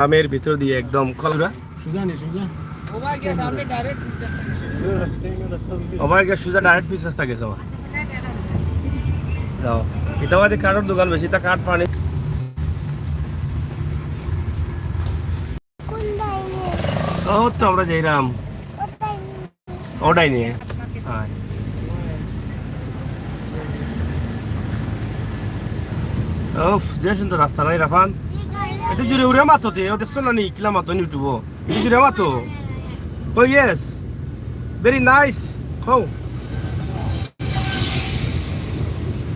গ্রামের ভিতর দিয়ে একদম কলরা সোজা ডাইরেক্ট পিস রাস্তা গেছে যাও ইতাবাদী কাঠের দোকান বেশি তা কাঠ পানি ও তো আমরা যাইরাম ওটাই নিয়ে যে সুন্দর রাস্তা নাই রাফান একটু জুড়ে উড়ে মাতো তে ওদের শোনা নি কিলা মাতো ইউটিউব একটু জুড়ে মাতো ও ইয়েস ভেরি নাইস খাও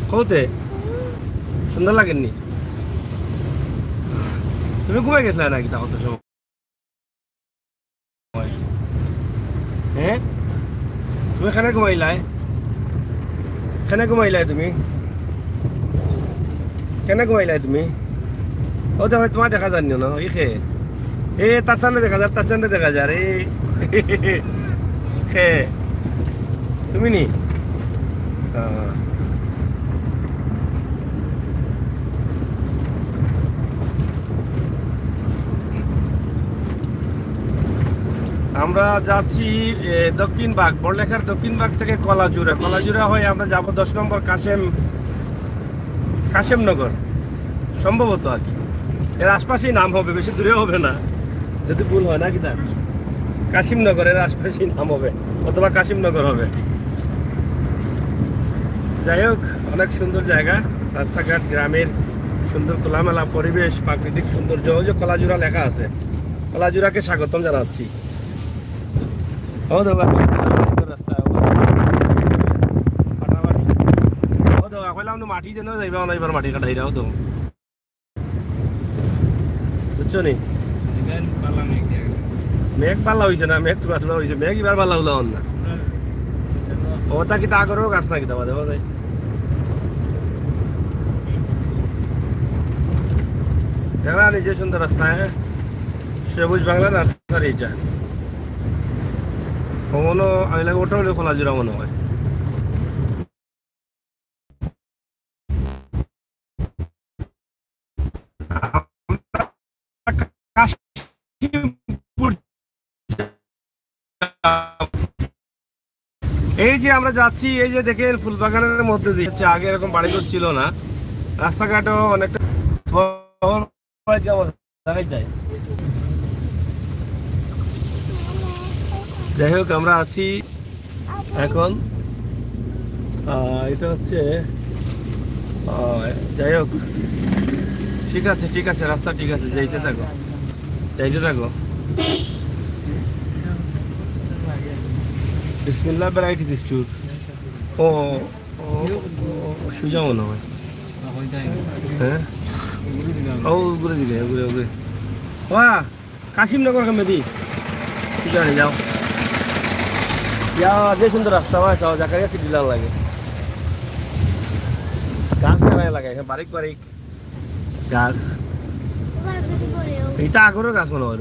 খাওতে সুন্দর লাগেননি তুমি ঘুমাই গেছিলে নাকি তা কত সময় হ্যাঁ তুমি এখানে ঘুমাইলাই এখানে ঘুমাইলাই তুমি কেন ঘুমাইলাই তুমি ও দেখো তোমার দেখা যান না এই খে এ তার সামনে দেখা যায় তার সামনে দেখা যায় রে খে তুমি নি আমরা যাচ্ছি দক্ষিণ বাগ বড়লেখার দক্ষিণ বাগ থেকে কলাজুরা হয়ে আমরা যাব 10 নম্বর কাশেমনগর সম্ভবত আর কি এর আশপাশেই নাম হবে বেশি দূরে হবে না যদি ভুল হয় না কি তার কাশিমনগরের আশপাশেই নাম হবে অথবা কাশিমনগর হবে যাই হোক অনেক সুন্দর জায়গা রাস্তাঘাট গ্রামের সুন্দর খোলামেলা পরিবেশ প্রাকৃতিক সৌন্দর্য ওই যে কলাজুরা লেখা আছে কলাজুরাকে স্বাগতম জানাচ্ছি রাস্তা মাটি যেন যাইবা না এবার মাটি কাটা হইরাও তো বুঝছো নি মেঘ পাল্লা হয়েছে না মেঘ তুলা তুলা হয়েছে মেঘ এবার পাল্লা হলো না ওটা কি তা করো গাছ না কি তা দেবো যাই দেখলা নিজে সুন্দর রাস্তা হ্যাঁ সবুজ বাংলা নার্সারি এটা কখনো আমি লাগে ওটা হলে খোলা জোড়া মনে হয় এই যে আমরা যাচ্ছি এই যে দেখেন ফুলবাগানের মধ্যে দিয়ে আগে এরকম বাড়িঘর ছিল না রাস্তাঘাটও অনেকটা যাই হোক আমরা আছি এখন এটা হচ্ছে যাই হোক ঠিক আছে রাস্তা ঠিক আছে যাইতে থাকো বিসমিল্লাহ ভ্যারাইটিস স্টোর ও সুজা মনে হয় হ্যাঁ ও ঘুরে দিকে ঘুরে কাশিমনগর মেদি জানি যাও যে সুন্দর রাস্তা হয় সব জায়গায় সিটি লাগে গাছ লাগে বারিক গাছ এইটা আগরও গাছ মনে হয়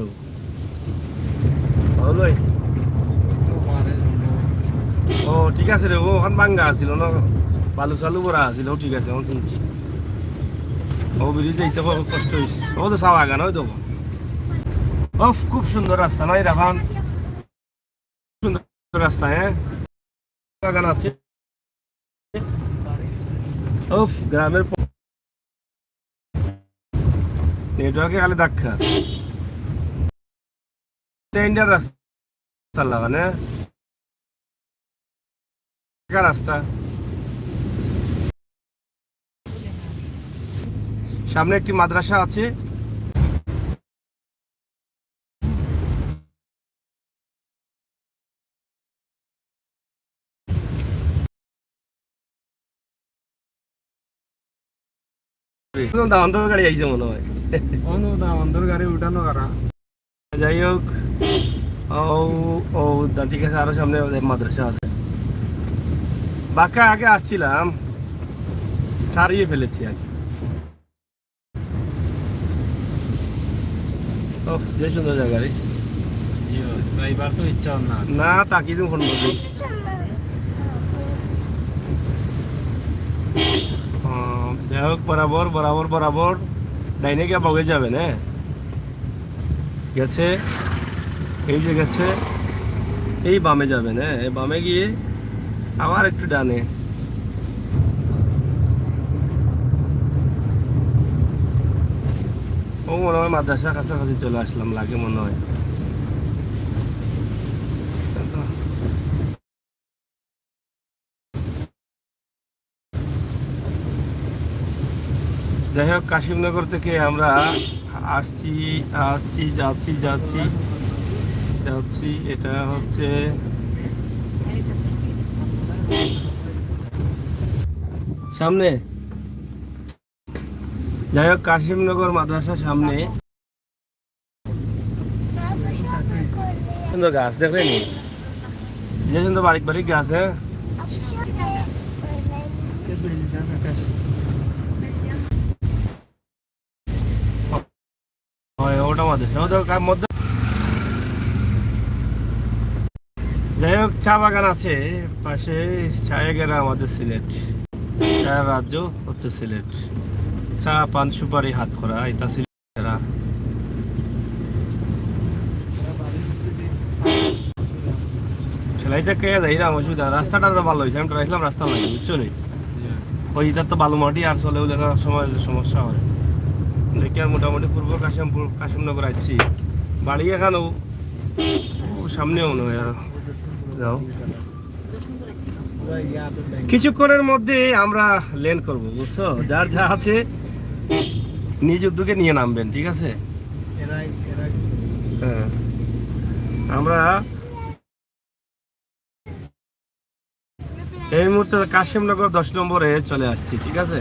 ও ঠিক আছে রে ওখান বাঙ্গা আছিল না বালু চালু ভরা আছিল ঠিক আছে এখন চিনছি ও বেরিয়ে যাইতে কষ্ট হয়েছে ও তো চা বাগান ওই দেবো ও খুব সুন্দর রাস্তা নয় রাখান সুন্দর রাস্তা হ্যাঁ বাগান আছে ও গ্রামের নেটওয়ার্কে খালি দেখা ইন্ডিয়ার রাস্তা লাগান রাস্তা সামনে একটি মাদ্রাসা আছে দামন্দর গাড়ি আইছে মনে হয় দামন্দর গাড়ি উঠানো কারা যাই হোক ও ঠিক আছে আরো সামনে মাদ্রাসা আছে বাঁকা আগে আসছিলাম ছাড়িয়ে ফেলেছি আর যে সুন্দর জায়গা রে এবার তো ইচ্ছা না তাকিয়ে দিন ফোন করবি যাই হোক বরাবর ডাইনে গিয়ে বগে যাবেন হ্যাঁ গেছে, এই যে গেছে, এই বামে যাবেন। হ্যাঁ, এই বামে গিয়ে আবার একটু ডানে। ও মনে হয় মাদ্রাসা কাছাকাছি চলে আসলাম লাগে মনে হয়। যাই হোক, কাশিমনগর থেকে আমরা আসছি আসছি যাচ্ছি যাচ্ছি যাচ্ছি। এটা হচ্ছে সামনে। যাই হোক, কাশিমনগর মাদ্রাসার সামনে সুন্দর গাছ দেখলেনি, যে সুন্দর বারিক বারিক গাছ। হ্যাঁ, ওটা মাদ্রাসা ওদের মধ্যে। যাই হোক, চা বাগান আছে পাশে। চায়েগেরা আমাদের সিলেট, চায়ের রাজ্য হচ্ছে সিলেট। চা পান সুপারি হাত করা এটা সিলেটেরা। সেলাইতে কে যাইরাম অসুবিধা, রাস্তাটা তো ভালো হয়েছে। আমি তো রাখলাম রাস্তা লাগে, বুঝছো নি? ওই ইটার তো বালু মাটি আর চলে ওদের সময় সমস্যা হয়। দেখি আর মোটামুটি পূর্ব কাশিমনগর আসছি। বাড়ি এখানেও সামনেও নয়। আর যাও, কিছুক্ষণের মধ্যে আমরা ল্যান্ড করব, বুঝছো? যার যা আছে নিজ উদ্যোগে নিয়ে নামবেন, ঠিক আছে? হ্যাঁ, আমরা এই মুহূর্তে কাশিমনগর 10 নম্বরে চলে আসছি, ঠিক আছে?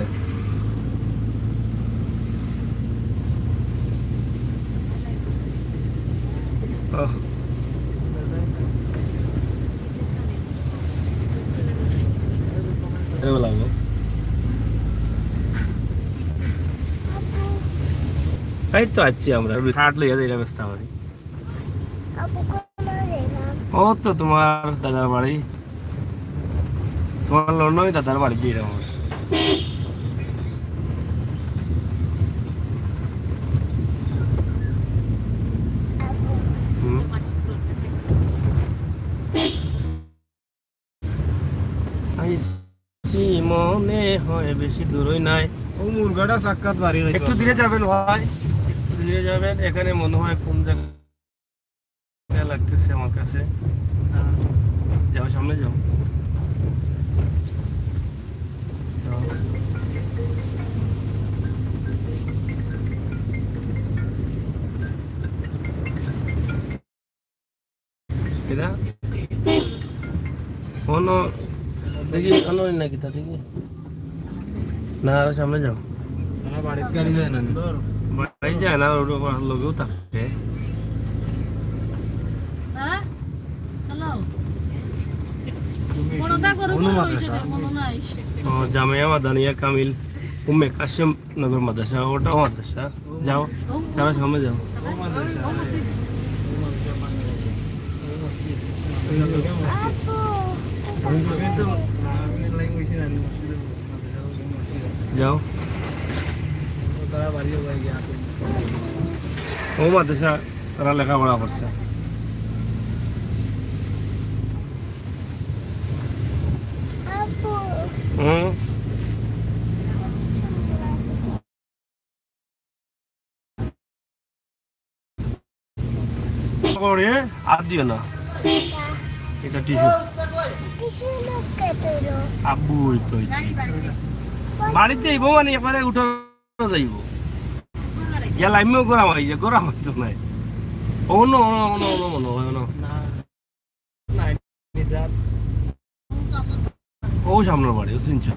এই তো আছি আমরা, হাট লইয়া যাই ব্যবস্থা করি। ও তো তোমার দাদার বাড়ি, তোমার লন্ডন দাদার বাড়ি দিয়ে আমার। মনে হয় বেশি দূরই নাই। ও মুরগাটা সাক্ষাৎ বাড়ি হইতো। একটু ধীরে যাবেন ভাই, একটু ধীরে যাবেন। এখানে মনে হয় কোন জায়গায় লাগতেছে আমার কাছে। যাও, সামনে যাও। এটা কোনো দেখি আনো নাকি তা দেখি না, আরো সামনে যাও। আমার বাড়িতে গাড়ি যায় না। বাড়ি যায় না, ওর লোকেও থাকে। জামিয়া মাদানিয়া কামিল উম্মে কাশিম নগর মাদ্রাসা, ওটাও মাদ্রাসা। যাও, যারা সামনে যাও। যাও, ও মাদ্রাসা তারা লেখাপড়া করছে। করে আর দিও না, এটা টিস্যু। আব্বু তো বাড়িতে যাইব, মানে এবারে উঠে যাইব। গেল আমিও গরম হয়ে যায়, গরম হচ্ছে নাই। অন্য অন্য অন্য মনে হয় না, ও সামনের বাড়ি, ও চিনছ।